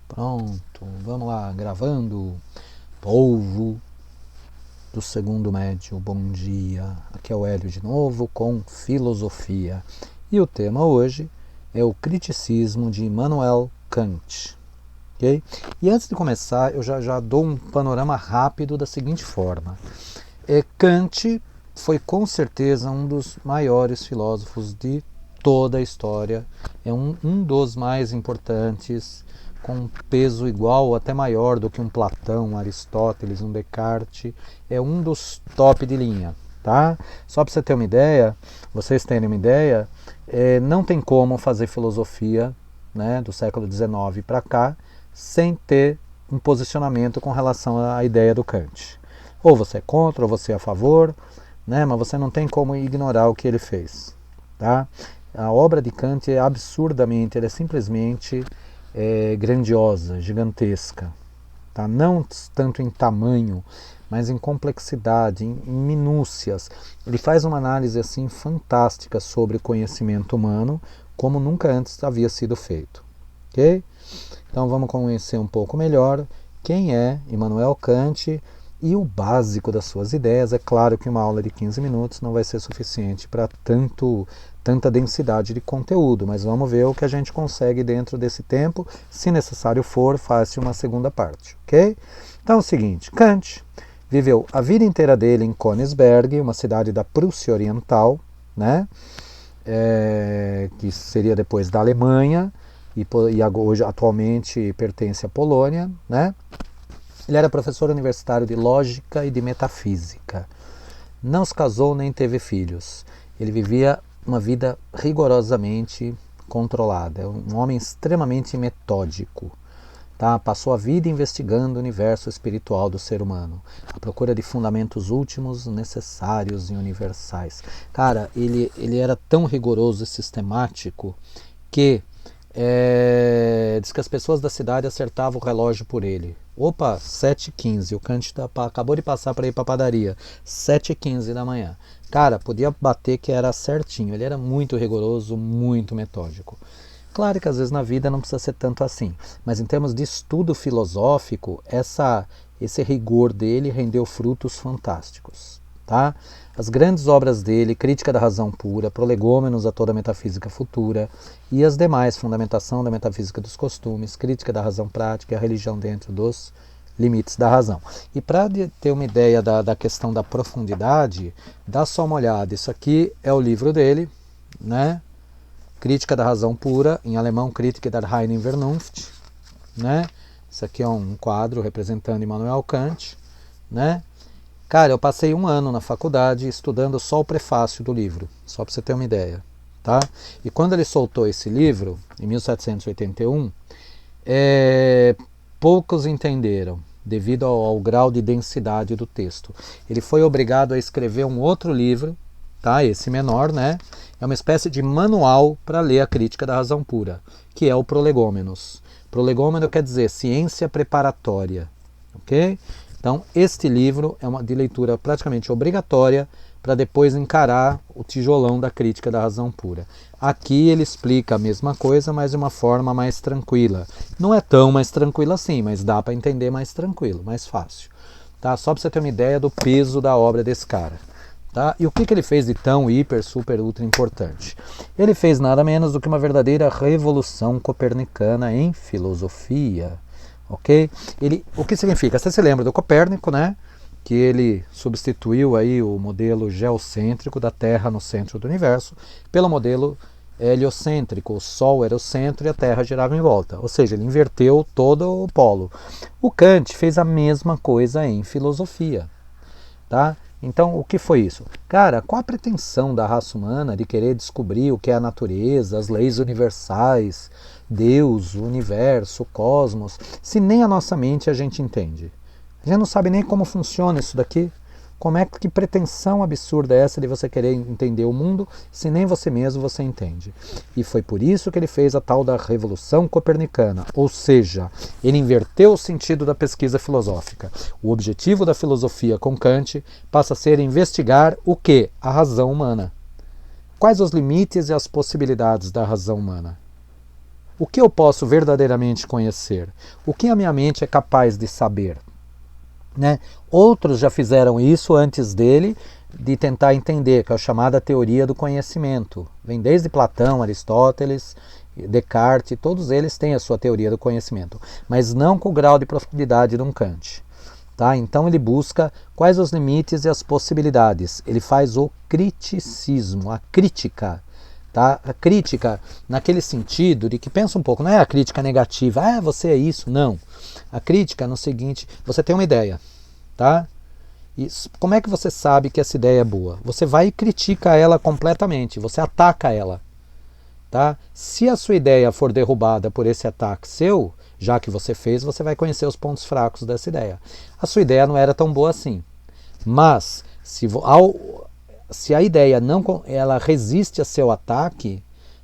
Pronto, vamos lá, gravando. Povo do segundo médio, bom dia. Aqui é o Hélio de novo com filosofia. E o tema hoje é o criticismo de Immanuel Kant. Okay? E antes de começar, eu já dou um panorama rápido da seguinte forma. Kant foi com certeza um dos maiores filósofos de toda a história. É um dos mais importantes, com um peso igual ou até maior do que um Platão, um Aristóteles, um Descartes. É um dos top de linha. Tá? Só para você ter uma ideia, vocês terem uma ideia, não tem como fazer filosofia, né, do século XIX para cá sem ter um posicionamento com relação à ideia do Kant. Ou você é contra, ou você é a favor, né? Mas você não tem como ignorar o que ele fez. Tá? A obra de Kant é absurdamente, ela é simplesmente grandiosa, gigantesca. Tá? Não tanto em tamanho, mas em complexidade, em minúcias. Ele faz uma análise assim fantástica sobre o conhecimento humano, como nunca antes havia sido feito. Ok? Então vamos conhecer um pouco melhor quem é Immanuel Kant e o básico das suas ideias. É claro que uma aula de 15 minutos não vai ser suficiente para tanta densidade de conteúdo, mas vamos ver o que a gente consegue dentro desse tempo. Se necessário for, faça uma segunda parte, ok? Então é o seguinte, Kant viveu a vida inteira dele em Königsberg, uma cidade da Prússia Oriental, né? Que seria depois da Alemanha, e hoje atualmente pertence à Polônia, né? Ele era professor universitário de lógica e de metafísica. Não se casou nem teve filhos. Ele vivia uma vida rigorosamente controlada. É um homem extremamente metódico. Tá? Passou a vida investigando o universo espiritual do ser humano, à procura de fundamentos últimos, necessários e universais. Cara, ele era tão rigoroso e sistemático que diz que as pessoas da cidade acertavam o relógio por ele. Opa, 7h15, o Kant acabou de passar para ir para a padaria, 7h15 da manhã. Cara, podia bater que era certinho, ele era muito rigoroso, muito metódico. Claro que às vezes na vida não precisa ser tanto assim, mas em termos de estudo filosófico, esse rigor dele rendeu frutos fantásticos. Tá? As grandes obras dele, Crítica da Razão Pura, Prolegômenos a toda a Metafísica Futura, e as demais, Fundamentação da Metafísica dos Costumes, Crítica da Razão Prática e a Religião dentro dos Limites da Razão. E para ter uma ideia da questão da profundidade, dá só uma olhada, isso aqui é o livro dele, né? Crítica da Razão Pura, em alemão Kritik der reinen Vernunft, né? Isso aqui é um quadro representando Immanuel Kant, né? Cara, eu passei 1 ano na faculdade estudando só o prefácio do livro, só para você ter uma ideia, tá? E quando ele soltou esse livro, em 1781, poucos entenderam, devido ao grau de densidade do texto. Ele foi obrigado a escrever um outro livro, tá? Esse menor, né? É uma espécie de manual para ler a Crítica da Razão Pura, que é o Prolegômenos. Prolegômeno quer dizer ciência preparatória, ok? Então, este livro é de leitura praticamente obrigatória para depois encarar o tijolão da Crítica da Razão Pura. Aqui ele explica a mesma coisa, mas de uma forma mais tranquila. Não é tão mais tranquila assim, mas dá para entender mais tranquilo, mais fácil. Tá? Só para você ter uma ideia do peso da obra desse cara. Tá? E o que ele fez de tão hiper, super, ultra importante? Ele fez nada menos do que uma verdadeira revolução copernicana em filosofia. Ok? O que significa? Você se lembra do Copérnico, né? Que ele substituiu aí o modelo geocêntrico da Terra no centro do universo pelo modelo heliocêntrico. O Sol era o centro e a Terra girava em volta. Ou seja, ele inverteu todo o polo. O Kant fez a mesma coisa em filosofia. Tá? Então, o que foi isso? Cara, qual a pretensão da raça humana de querer descobrir o que é a natureza, as leis universais, Deus, o universo, o cosmos, se nem a nossa mente a gente entende? A gente não sabe nem como funciona isso daqui. Que pretensão absurda é essa de você querer entender o mundo, se nem você mesmo você entende? E foi por isso que ele fez a tal da Revolução Copernicana, ou seja, ele inverteu o sentido da pesquisa filosófica. O objetivo da filosofia com Kant passa a ser investigar o quê? A razão humana. Quais os limites e as possibilidades da razão humana? O que eu posso verdadeiramente conhecer? O que a minha mente é capaz de saber? Né? Outros já fizeram isso antes dele, de tentar entender, que é a chamada teoria do conhecimento. Vem desde Platão, Aristóteles, Descartes, todos eles têm a sua teoria do conhecimento, mas não com o grau de profundidade de um Kant. Tá? Então ele busca quais os limites e as possibilidades. Ele faz o criticismo, a crítica. Tá? A crítica naquele sentido de que, pensa um pouco, não é a crítica negativa, você é isso, não. A crítica no seguinte, você tem uma ideia, tá? E como é que você sabe que essa ideia é boa? Você vai e critica ela completamente, você ataca ela. Tá? Se a sua ideia for derrubada por esse ataque seu, já que você fez, você vai conhecer os pontos fracos dessa ideia. A sua ideia não era tão boa assim. Mas, se a ideia não, ela resiste a seu ataque,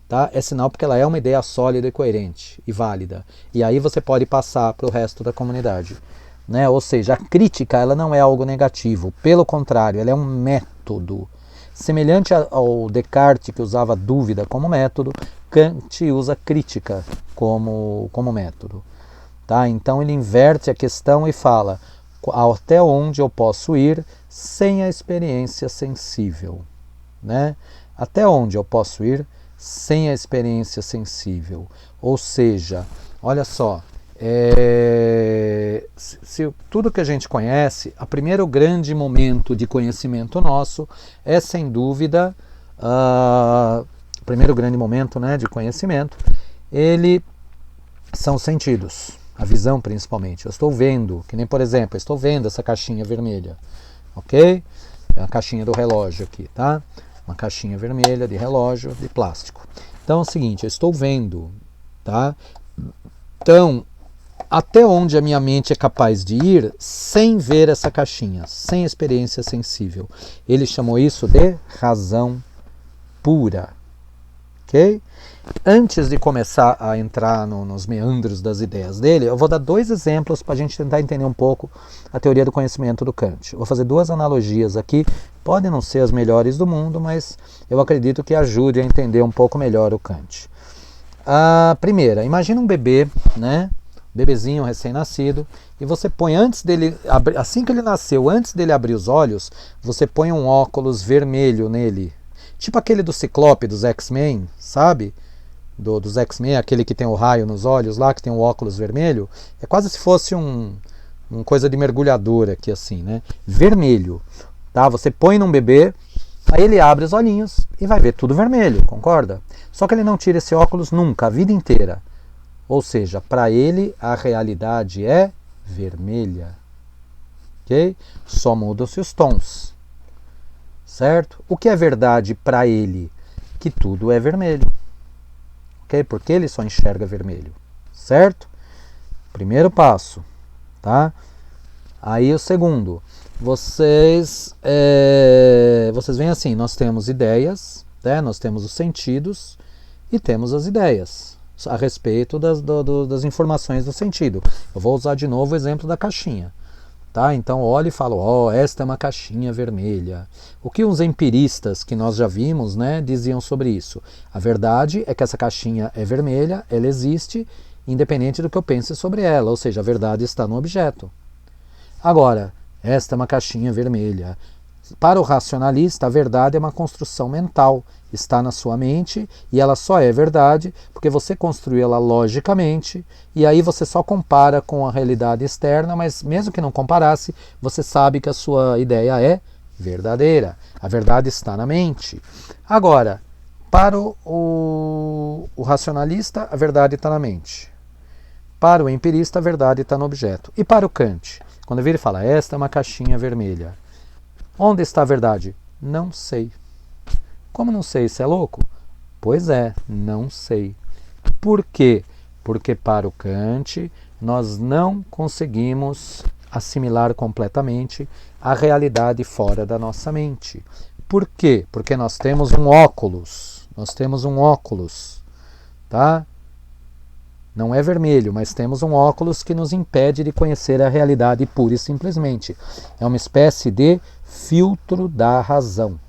tá? É sinal porque ela é uma ideia sólida e coerente e válida. E aí você pode passar para o resto da comunidade. Né? Ou seja, a crítica ela não é algo negativo, pelo contrário, ela é um método. Semelhante ao Descartes, que usava dúvida como método, Kant usa crítica como método. Tá? Então ele inverte a questão e fala até onde eu posso ir sem a experiência sensível. Né? Até onde eu posso ir sem a experiência sensível. Ou seja, olha só, se tudo que a gente conhece, o primeiro grande momento de conhecimento nosso é, sem dúvida, o primeiro grande momento, né, de conhecimento, ele são os sentidos, a visão principalmente. Eu estou vendo, que nem, por exemplo, eu estou vendo essa caixinha vermelha, ok? É a caixinha do relógio aqui, tá? Uma caixinha vermelha de relógio de plástico. Então é o seguinte, eu estou vendo, tá? Então, até onde a minha mente é capaz de ir sem ver essa caixinha, sem experiência sensível. Ele chamou isso de razão pura. Ok? Antes de começar a entrar nos meandros das ideias dele, eu vou dar dois exemplos para a gente tentar entender um pouco a teoria do conhecimento do Kant. Eu vou fazer duas analogias aqui, podem não ser as melhores do mundo, mas eu acredito que ajude a entender um pouco melhor o Kant. A primeira, imagina um bebê, né? Bebezinho recém-nascido, e você põe antes dele, assim que ele nasceu, antes dele abrir os olhos, você põe um óculos vermelho nele, tipo aquele do Ciclope, dos X-Men, sabe? Dos X-Men, aquele que tem o raio nos olhos lá, que tem o óculos vermelho, é quase se fosse uma coisa de mergulhador aqui assim, né? Vermelho, tá? Você põe num bebê, aí ele abre os olhinhos e vai ver tudo vermelho, concorda? Só que ele não tira esse óculos nunca, a vida inteira. Ou seja, para ele a realidade é vermelha. Ok? Só mudam-se os tons. Certo? O que é verdade para ele? Que tudo é vermelho. Ok? Porque ele só enxerga vermelho. Certo? Primeiro passo. Tá? Aí o segundo. Vocês veem assim, nós temos ideias, né? Nós temos os sentidos e temos as ideias a respeito das informações do sentido. Eu vou usar de novo o exemplo da caixinha. Tá? Então olho e falo, esta é uma caixinha vermelha. O que os empiristas que nós já vimos, né, diziam sobre isso? A verdade é que essa caixinha é vermelha, ela existe, independente do que eu pense sobre ela, ou seja, a verdade está no objeto. Agora, esta é uma caixinha vermelha. Para o racionalista, a verdade é uma construção mental, está na sua mente e ela só é verdade porque você construiu ela logicamente e aí você só compara com a realidade externa, mas mesmo que não comparasse, você sabe que a sua ideia é verdadeira. A verdade está na mente. Agora, para o racionalista, a verdade está na mente. Para o empirista, a verdade está no objeto. E para o Kant, quando ele fala, esta é uma caixinha vermelha. Onde está a verdade? Não sei. Como não sei? Isso é louco? Pois é, não sei. Por quê? Porque para o Kant nós não conseguimos assimilar completamente a realidade fora da nossa mente. Por quê? Porque nós temos um óculos. Nós temos um óculos, tá? Não é vermelho, mas temos um óculos que nos impede de conhecer a realidade pura e simplesmente. É uma espécie de filtro da razão.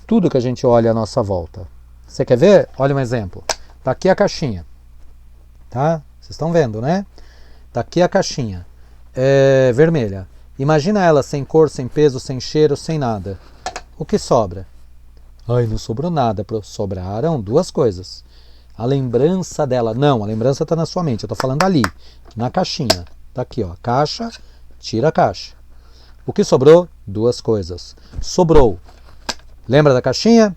Tudo que a gente olha à nossa volta. Você quer ver? Olha um exemplo. Tá aqui a caixinha. Tá? Vocês estão vendo, né? Tá aqui a caixinha. Vermelha. Imagina ela sem cor, sem peso, sem cheiro, sem nada. O que sobra? Ai, não sobrou nada. Sobraram duas coisas. A lembrança dela. Não, a lembrança está na sua mente. Eu estou falando ali, na caixinha. Tá aqui, ó. Caixa, tira a caixa. O que sobrou? Duas coisas. Sobrou. Lembra da caixinha?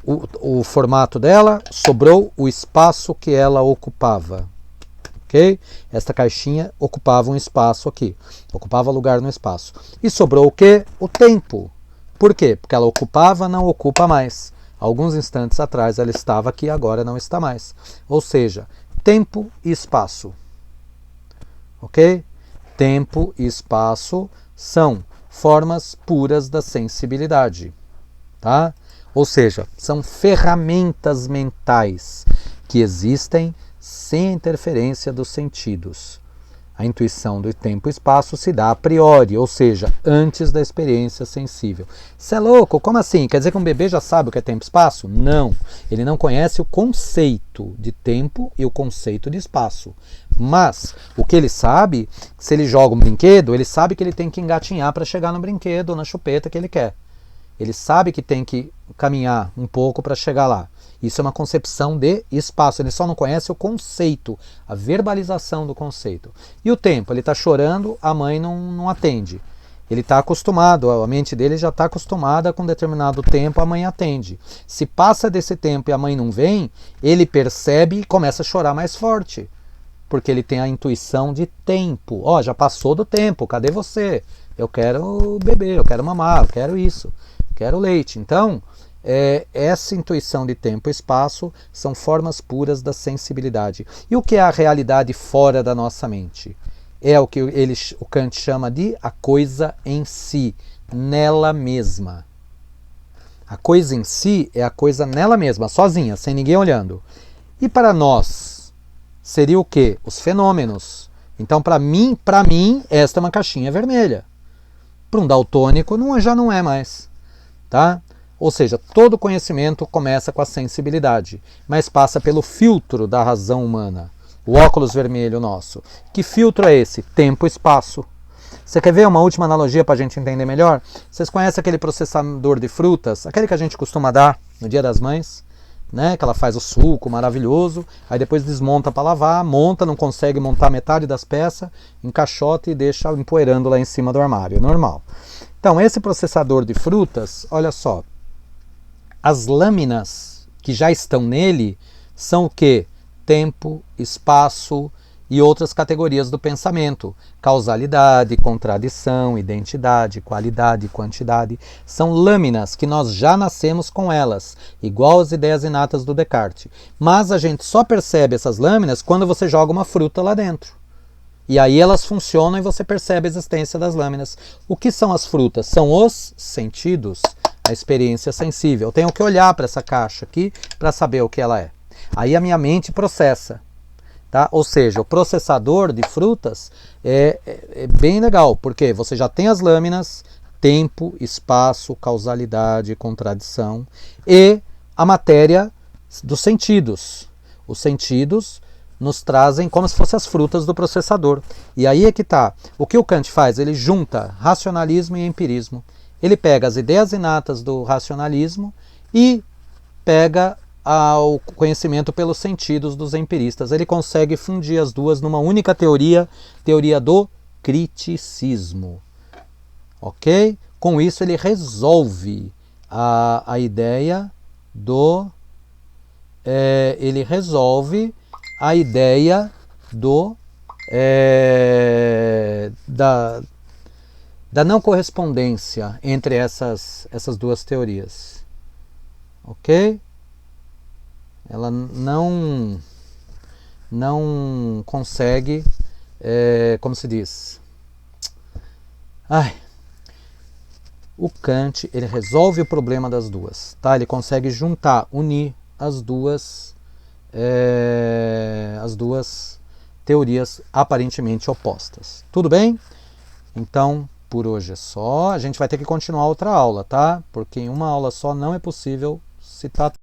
O formato dela. Sobrou o espaço que ela ocupava. Ok? Esta caixinha ocupava um espaço aqui. Ocupava lugar no espaço. E sobrou o quê? O tempo. Por quê? Porque ela ocupava, não ocupa mais. Alguns instantes atrás ela estava aqui, agora não está mais. Ou seja, tempo e espaço. Ok? Tempo e espaço são formas puras da sensibilidade. Tá? Ou seja, são ferramentas mentais que existem sem interferência dos sentidos. A intuição do tempo e espaço se dá a priori, ou seja, antes da experiência sensível. Você é louco? Como assim? Quer dizer que um bebê já sabe o que é tempo e espaço? Não. Ele não conhece o conceito de tempo e o conceito de espaço. Mas o que ele sabe, se ele joga um brinquedo, ele sabe que ele tem que engatinhar para chegar no brinquedo ou na chupeta que ele quer. Ele sabe que tem que caminhar um pouco para chegar lá. Isso é uma concepção de espaço. Ele só não conhece o conceito, a verbalização do conceito. E o tempo? Ele está chorando, a mãe não atende. Ele está acostumado, a mente dele já está acostumada com determinado tempo, a mãe atende. Se passa desse tempo e a mãe não vem, ele percebe e começa a chorar mais forte. Porque ele tem a intuição de tempo. Ó, já passou do tempo, cadê você? Eu quero beber, eu quero mamar, eu quero isso. Quero leite. Então, essa intuição de tempo e espaço são formas puras da sensibilidade. E o que é a realidade fora da nossa mente? É o que o Kant chama de a coisa em si, nela mesma. A coisa em si é a coisa nela mesma, sozinha, sem ninguém olhando. E para nós, seria o quê? Os fenômenos. Então, para mim, esta é uma caixinha vermelha. Para um daltônico, já não é mais. Tá? Ou seja, todo conhecimento começa com a sensibilidade, mas passa pelo filtro da razão humana, o óculos vermelho nosso. Que filtro é esse? Tempo e espaço. Você quer ver uma última analogia para a gente entender melhor? Vocês conhecem aquele processador de frutas, aquele que a gente costuma dar no Dia das Mães? Né? Que ela faz o suco maravilhoso, aí depois desmonta para lavar, monta, não consegue montar metade das peças, encaixota e deixa empoeirando lá em cima do armário, é normal. Então, esse processador de frutas, olha só, as lâminas que já estão nele são o quê? Tempo, espaço e outras categorias do pensamento. Causalidade, contradição, identidade, qualidade, quantidade. São lâminas que nós já nascemos com elas, igual às ideias inatas do Descartes. Mas a gente só percebe essas lâminas quando você joga uma fruta lá dentro. E aí elas funcionam e você percebe a existência das lâminas. O que são as frutas? São os sentidos, a experiência sensível. Eu tenho que olhar para essa caixa aqui para saber o que ela é. Aí a minha mente processa. Tá? Ou seja, o processador de frutas é bem legal, porque você já tem as lâminas, tempo, espaço, causalidade, contradição, e a matéria dos sentidos. Os sentidos nos trazem como se fossem as frutas do processador. E aí é que está. O que o Kant faz? Ele junta racionalismo e empirismo. Ele pega as ideias inatas do racionalismo e pega o conhecimento pelos sentidos dos empiristas. Ele consegue fundir as duas numa única teoria, teoria do criticismo. Ok? Com isso ele resolve a ideia do... ele resolve a ideia da não correspondência entre essas duas teorias. Ok? Ela não consegue, como se diz? O Kant, ele resolve o problema das duas. Tá? Ele consegue juntar, unir as duas teorias aparentemente opostas. Tudo bem? Então, por hoje é só. A gente vai ter que continuar outra aula, tá? Porque em uma aula só não é possível citar